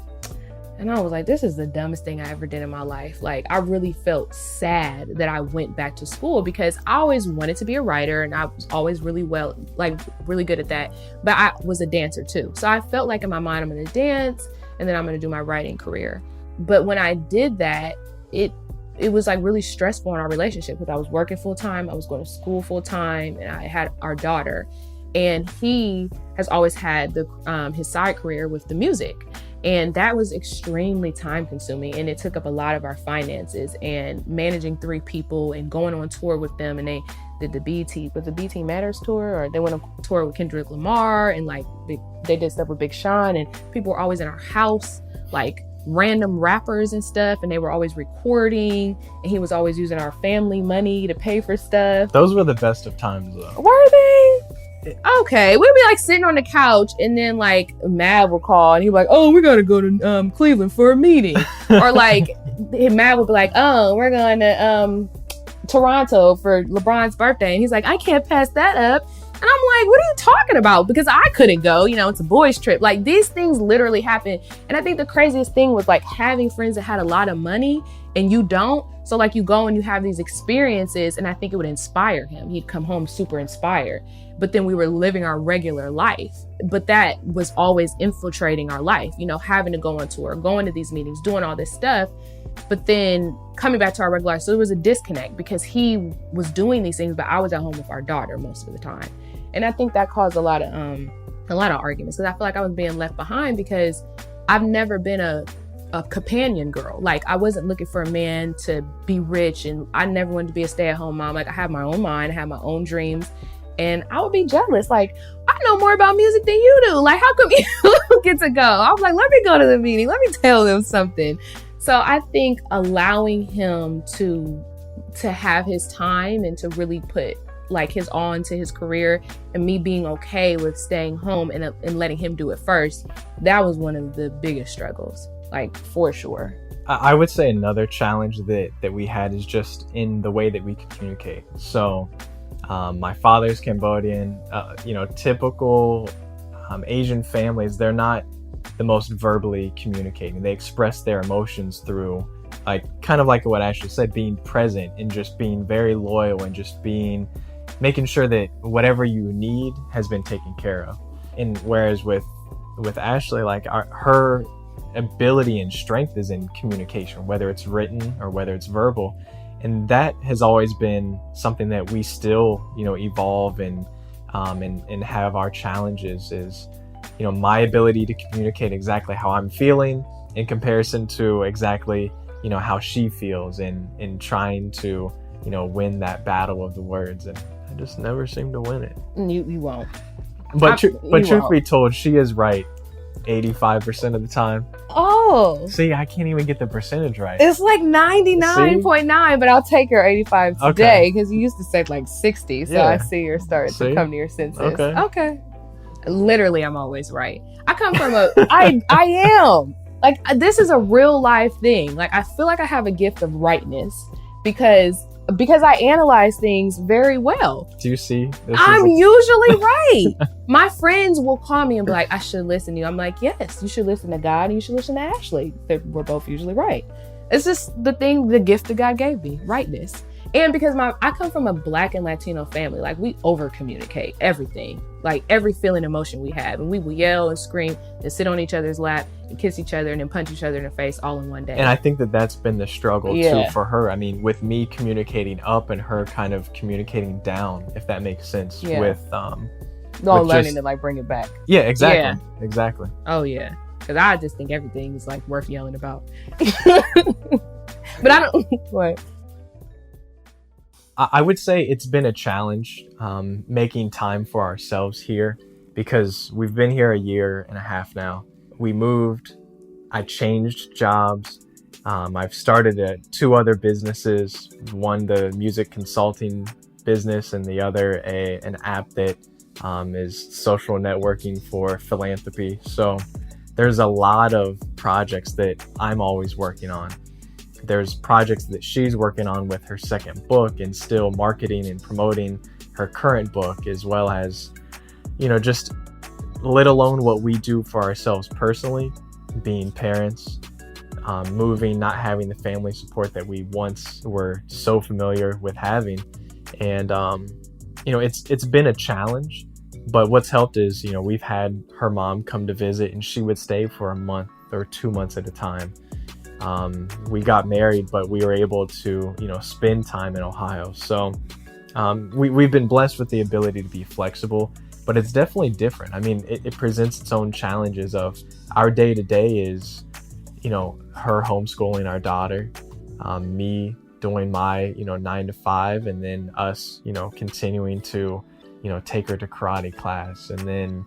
And I was like, this is the dumbest thing I ever did in my life. Like, I really felt sad that I went back to school, because I always wanted to be a writer, and I was always really good at that. But I was a dancer too. So I felt like in my mind, I'm going to dance and then I'm going to do my writing career. But when I did that, it was like really stressful in our relationship, because I was working full time, I was going to school full time, and I had our daughter. And he has always had his side career with the music. And that was extremely time consuming, and it took up a lot of our finances, and managing 3 people and going on tour with them. And they did the BT Matters tour, or they went on tour with Kendrick Lamar, and like they did stuff with Big Sean, and people were always in our house, like random rappers and stuff, and they were always recording, and he was always using our family money to pay for stuff. Those were the best of times though. Were they? Okay, we'd be like sitting on the couch, and then like Mav would call, and he'd be like, oh, we gotta go to Cleveland for a meeting. Or like Mav would be like, oh, we're going to Toronto for LeBron's birthday, and he's like, I can't pass that up. And I'm like, what are you talking about? Because I couldn't go, it's a boys trip. Like these things literally happen. And I think the craziest thing was like having friends that had a lot of money and you don't. So like you go and you have these experiences, and I think it would inspire him. He'd come home super inspired. But then we were living our regular life. But that was always infiltrating our life, having to go on tour, going to these meetings, doing all this stuff. But then coming back to our regular life, so there was a disconnect because he was doing these things, but I was at home with our daughter most of the time. And I think that caused a lot of arguments, because I feel like I was being left behind because I've never been a companion girl. Like, I wasn't looking for a man to be rich, and I never wanted to be a stay-at-home mom. Like, I have my own mind, I have my own dreams, and I would be jealous. Like, I know more about music than you do. Like, how come you get to go? I was like, let me go to the meeting. Let me tell them something. So I think allowing him to have his time and to really put like his all into his career, and me being okay with staying home and letting him do it first, that was one of the biggest struggles, like, for sure. I would say another challenge that we had is just in the way that we communicate. So my father's Cambodian, typical Asian families, they're not the most verbally communicating. They express their emotions through, like, kind of like what Ashley said, being present and just being very loyal and just making sure that whatever you need has been taken care of. And whereas with Ashley, like, her ability and strength is in communication, whether it's written or whether it's verbal. And that has always been something that we still, evolve and have our challenges is, my ability to communicate exactly how I'm feeling in comparison to exactly, how she feels, and trying to, win that battle of the words. And I just never seem to win it. You won't. But truth be told, she is right 85% of the time. Oh. See, I can't even get the percentage right. It's like 99.9, but I'll take your 85 today, because you used to say like 60. So yeah. I see you're starting to come to your senses. Okay. Literally, I'm always right. I come from I am. Like, this is a real life thing. Like, I feel like I have a gift of rightness because I analyze things very well. Do you see? I'm usually right. My friends will call me and be like, I should listen to you. I'm like, yes, you should listen to God and you should listen to Ashley. We're both usually right. It's just the gift that God gave me, rightness. And because I come from a Black and Latino family, like, we over communicate everything, like every feeling, emotion we have. And we will yell and scream and sit on each other's lap and kiss each other and then punch each other in the face all in one day. And I think that's been the struggle too for her. I mean, with me communicating up and her kind of communicating down, if that makes sense. Yeah. With learning to like bring it back. Yeah, exactly. Yeah. Exactly. Oh yeah. Because I just think everything is like worth yelling about. But I don't what? I would say it's been a challenge making time for ourselves here, because we've been here a year and a half now. We moved, I changed jobs. I've started 2 other businesses, one the music consulting business and the other an app that is social networking for philanthropy. So there's a lot of projects that I'm always working on. There's projects that she's working on with her second book, and still marketing and promoting her current book, as well as, just let alone what we do for ourselves personally, being parents, moving, not having the family support that we once were so familiar with having. And, it's been a challenge, but what's helped is, we've had her mom come to visit, and she would stay for a month or 2 months at a time. We got married, but we were able to, spend time in Ohio. So we've been blessed with the ability to be flexible, but it's definitely different. I mean, it presents its own challenges of our day-to-day is, her homeschooling our daughter, me doing my, 9 to 5, and then us, continuing to, take her to karate class, and then,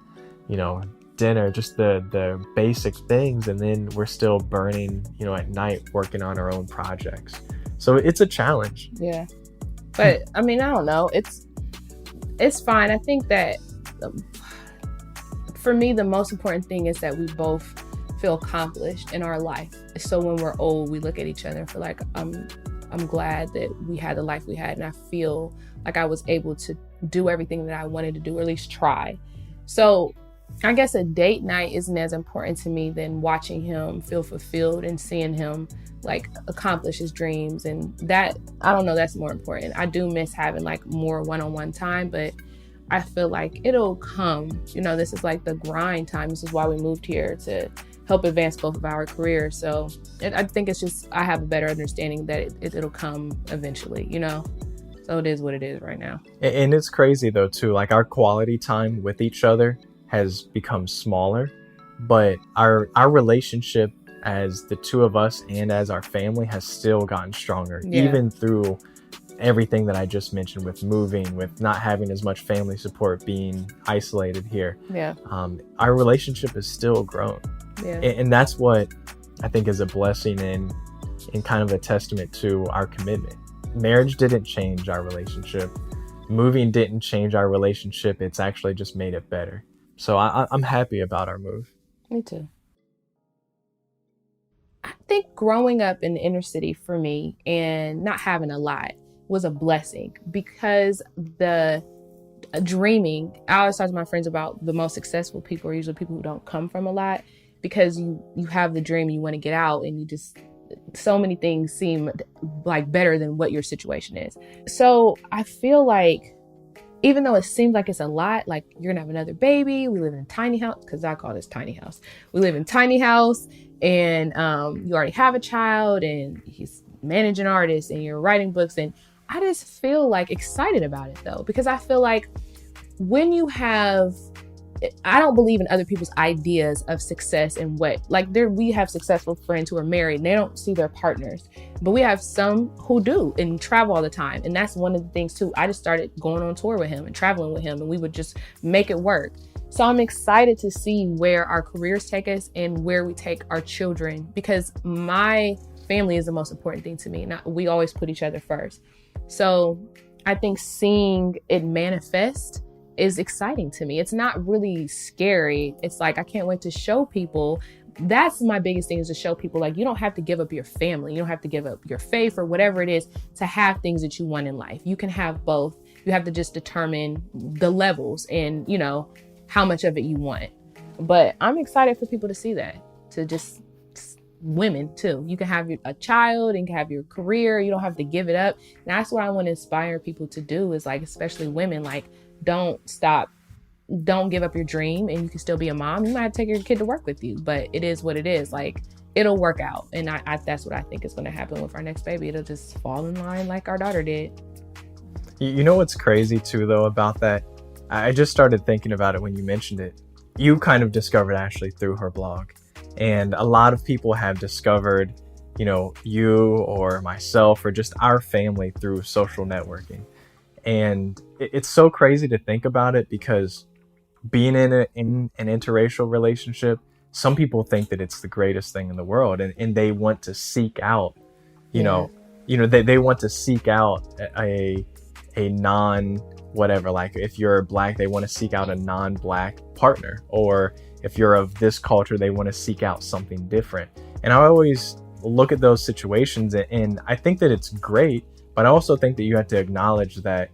dinner, just the basic things, and then we're still burning, at night working on our own projects. So it's a challenge. Yeah, but I mean, I don't know. It's fine. I think that for me, the most important thing is that we both feel accomplished in our life. So when we're old, we look at each other and feel like I'm glad that we had the life we had, and I feel like I was able to do everything that I wanted to do, or at least try. So I guess a date night isn't as important to me than watching him feel fulfilled and seeing him like accomplish his dreams. And that, I don't know, that's more important. I do miss having like more one-on-one time, but I feel like it'll come. This is like the grind time. This is why we moved here, to help advance both of our careers. So I think it's just, I have a better understanding that it'll come eventually, you know? So it is what it is right now. And it's crazy though too, like our quality time with each other has become smaller, but our relationship as the two of us and as our family has still gotten stronger, even through everything that I just mentioned, with moving, with not having as much family support, being isolated here. Our relationship has still grown. And that's what I think is a blessing and kind of a testament to our commitment. Marriage didn't change our relationship. Moving didn't change our relationship. It's actually just made it better. So I'm happy about our move. Me too. I think growing up in the inner city for me and not having a lot was a blessing, because the dreaming, I always talk to my friends about the most successful people are usually people who don't come from a lot, because you have the dream, you want to get out, and you just, so many things seem like better than what your situation is. So I feel like, even though it seems like it's a lot, like you're gonna have another baby, we live in a tiny house, because I call this tiny house. We live in a tiny house, and you already have a child, and he's managing artists, and you're writing books, and I just feel like excited about it though, because I feel like when you have, I don't believe in other people's ideas of success and what, like we have successful friends who are married and they don't see their partners, but we have some who do and travel all the time. And that's one of the things too. I just started going on tour with him and traveling with him, and we would just make it work. So I'm excited to see where our careers take us and where we take our children, because my family is the most important thing to me. We always put each other first. So I think seeing it manifest is exciting to me. It's not really scary. It's like, I can't wait to show people. That's my biggest thing, is to show people, like, you don't have to give up your family. You don't have to give up your faith or whatever it is to have things that you want in life. You can have both. You have to just determine the levels and, you know, how much of it you want. But I'm excited for people to see that, to just women too. You can have a child and can have your career. You don't have to give it up. And that's what I want to inspire people to do, is like, especially women, like, don't stop. Don't give up your dream, and you can still be a mom. You might have to take your kid to work with you, but it is what it is. Like, it'll work out. And I that's what I think is going to happen with our next baby. It'll just fall in line like our daughter did. You know what's crazy too, though, about that? I just started thinking about it when you mentioned it. You kind of discovered Ashley through her blog. And a lot of people have discovered, you know, you or myself or just our family through social networking. And it's so crazy to think about it, because being in an interracial relationship, some people think that it's the greatest thing in the world, and they want to seek out, you know, they want to seek out a non whatever, like if you're Black, they want to seek out a non-Black partner, or if you're of this culture, they want to seek out something different. And I always look at those situations, and I think that it's great, but I also think that you have to acknowledge that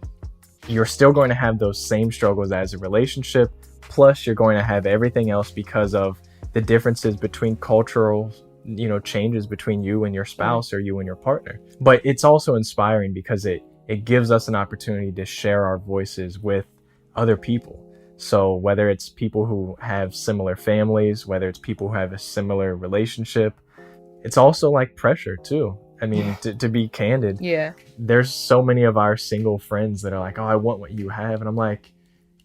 you're still going to have those same struggles as a relationship, plus you're going to have everything else because of the differences between cultural, you know, changes between you and your spouse or you and your partner. But it's also inspiring because it gives us an opportunity to share our voices with other people. So whether it's people who have similar families, whether it's people who have a similar relationship, it's also like pressure too. I mean, to be candid, there's so many of our single friends that are like, oh, I want what you have. And I'm like,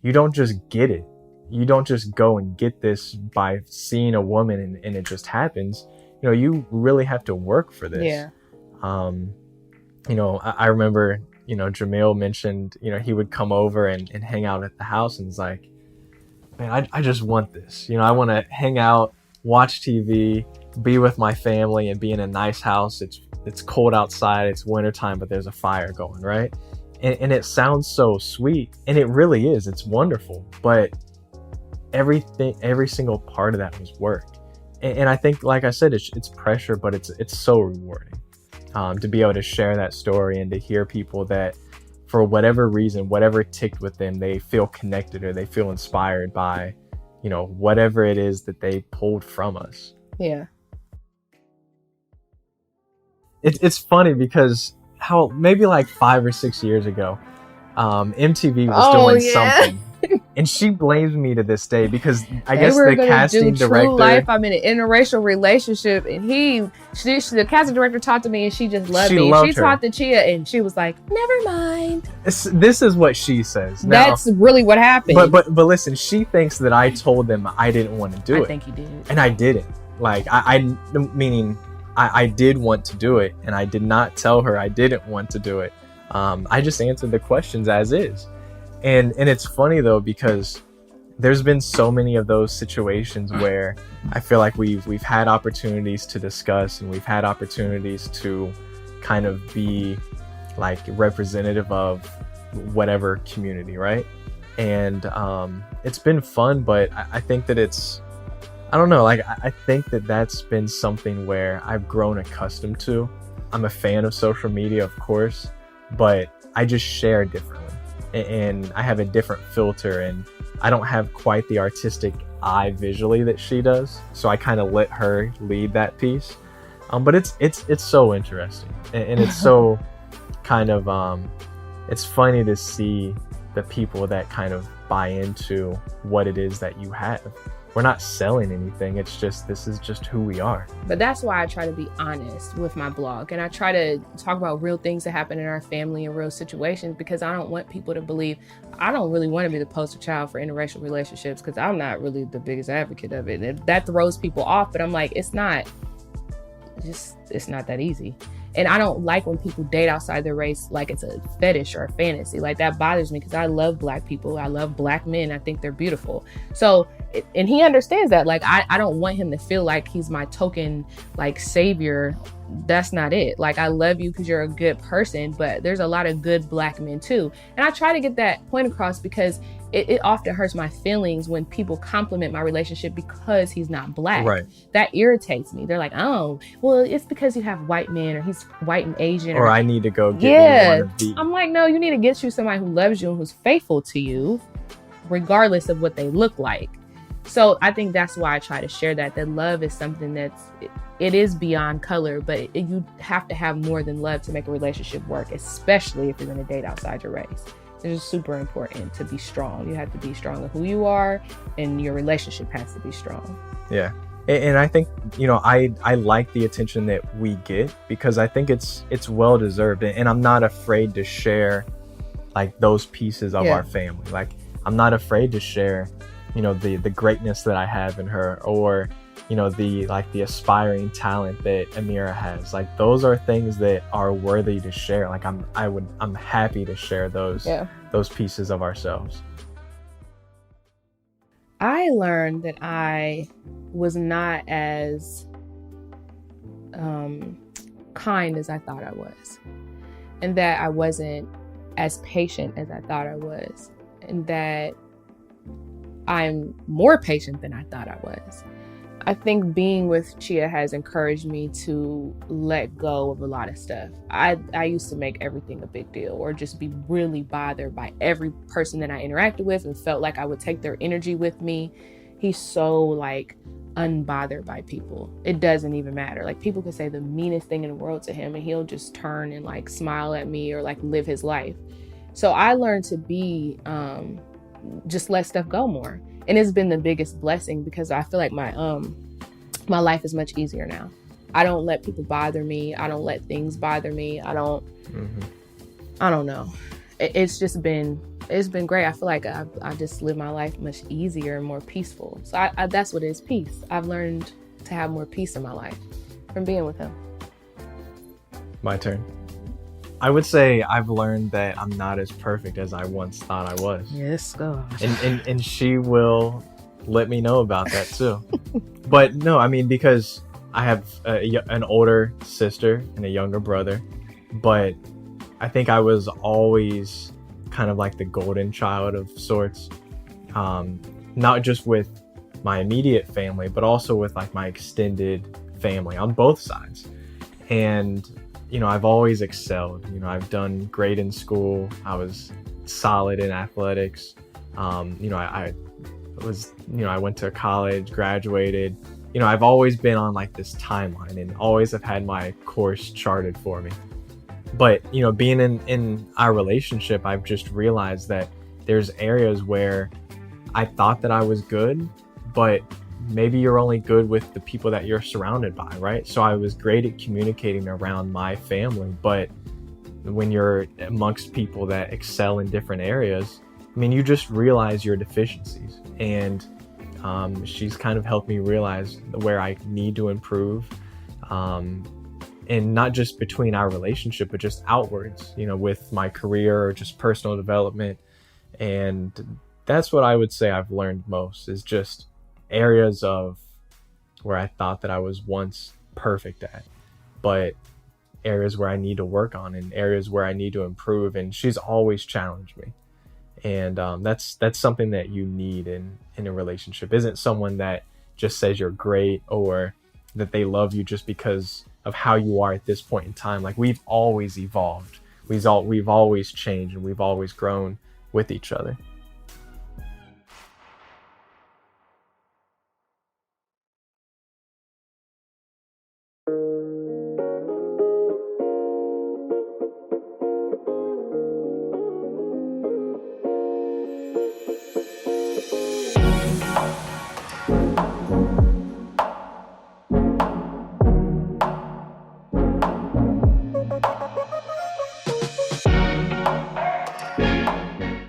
you don't just get it. You don't just go and get this by seeing a woman and it just happens. You know, you really have to work for this. You know, I remember, you know, Jamil mentioned, you know, he would come over and hang out at the house, and it's like, man, I just want this. You know, I want to hang out, watch TV, be with my family, and be in a nice house. It's cold outside, it's wintertime, but there's a fire going, right? And it sounds so sweet, and it really is. It's wonderful, but every single part of that was work. And I think, like I said, it's pressure, but it's so rewarding to be able to share that story and to hear people that, for whatever reason, whatever ticked with them, they feel connected or they feel inspired by, you know, whatever it is that they pulled from us. Yeah. It's funny because how maybe like 5 or 6 years ago, MTV was doing something. And she blames me to this day because I They guess were the gonna casting do director. True Life. I'm in an interracial relationship, and the casting director talked to me, and she just loved She me. loved She her. talked to Chea, and she was like, "Never mind." This is what she says. Now, That's really what happened. but listen, she thinks that I told them I didn't want to do it. I think you did. And I didn't. Like meaning I did want to do it, and I did not tell her I didn't want to do it. I just answered the questions as is. And it's funny though, because there's been so many of those situations where I feel like we've had opportunities to discuss, and we've had opportunities to kind of be like representative of whatever community, right? And it's been fun, but I think that I don't know, like I think that that's been something where I've grown accustomed to. I'm a fan of social media, of course, but I just share differently, and I have a different filter, and I don't have quite the artistic eye visually that she does, so I kind of let her lead that piece. But it's so interesting, and it's so kind of it's funny to see the people that kind of buy into what it is that you have. We're not selling anything. It's just, this is just who we are. But that's why I try to be honest with my blog, and I try to talk about real things that happen in our family and real situations, because I don't want people to believe. I don't really want to be the poster child for interracial relationships, because I'm not really the biggest advocate of it. And that throws people off, but I'm like, it's not that easy. And I don't like when people date outside their race like it's a fetish or a fantasy. Like, that bothers me, because I love Black people. I love Black men. I think they're beautiful. So, and he understands that. Like, I don't want him to feel like he's my token, like, savior. That's not it. Like, I love you because you're a good person, but there's a lot of good Black men too. And I try to get that point across, because it often hurts my feelings when people compliment my relationship because he's not Black. Right. That irritates me. They're like, oh, well, it's because you have white men, or he's white and Asian. Or I need to go get one of these. I'm like, no, you need to get you somebody who loves you and who's faithful to you, regardless of what they look like. So I think that's why I try to share that love is something it is beyond color, but you have to have more than love to make a relationship work, especially if you're going to date outside your race. It's just super important to be strong. You have to be strong in who you are, and your relationship has to be strong. Yeah. And I think, I like the attention that we get, because I think it's well deserved. And I'm not afraid to share like those pieces of our family. Like, I'm not afraid to share, the greatness that I have in her, or, the aspiring talent that Amira has. Like, those are things that are worthy to share. Like, I'm happy to share those pieces of ourselves. I learned that I was not as kind as I thought I was, and that I wasn't as patient as I thought I was, and that I'm more patient than I thought I was. I think being with Chea has encouraged me to let go of a lot of stuff. I used to make everything a big deal, or just be really bothered by every person that I interacted with, and felt like I would take their energy with me. He's so like unbothered by people. It doesn't even matter. Like, people could say the meanest thing in the world to him, and he'll just turn and like smile at me, or like live his life. So I learned to be just let stuff go more. And it's been the biggest blessing, because I feel like my life is much easier now. I don't let people bother me. I don't let things bother me. I don't know. It's been great. I feel like I just live my life much easier and more peaceful. So that's what it is, peace. I've learned to have more peace in my life from being with him. My turn. I would say I've learned that I'm not as perfect as I once thought I was. Yes, God. And she will let me know about that too. But no, I mean, because I have an older sister and a younger brother, but I think I was always kind of like the golden child of sorts. Not just with my immediate family, but also with like my extended family on both sides. And I've always excelled. I've done great in school. I was solid in athletics. I went to college, graduated. I've always been on like this timeline, and always have had my course charted for me. But, being in our relationship, I've just realized that there's areas where I thought that I was good, but maybe you're only good with the people that you're surrounded by, right? So I was great at communicating around my family, but when you're amongst people that excel in different areas, I mean, you just realize your deficiencies. And she's kind of helped me realize where I need to improve. And not just between our relationship, but just outwards, you know, with my career or just personal development. And that's what I would say I've learned most, is just areas of where I thought that I was once perfect at, but areas where I need to work on and areas where I need to improve. And she's always challenged me. And that's something that you need in a relationship. Isn't someone that just says you're great or that they love you just because of how you are at this point in time. Like, we've always evolved. We've always changed, and we've always grown with each other.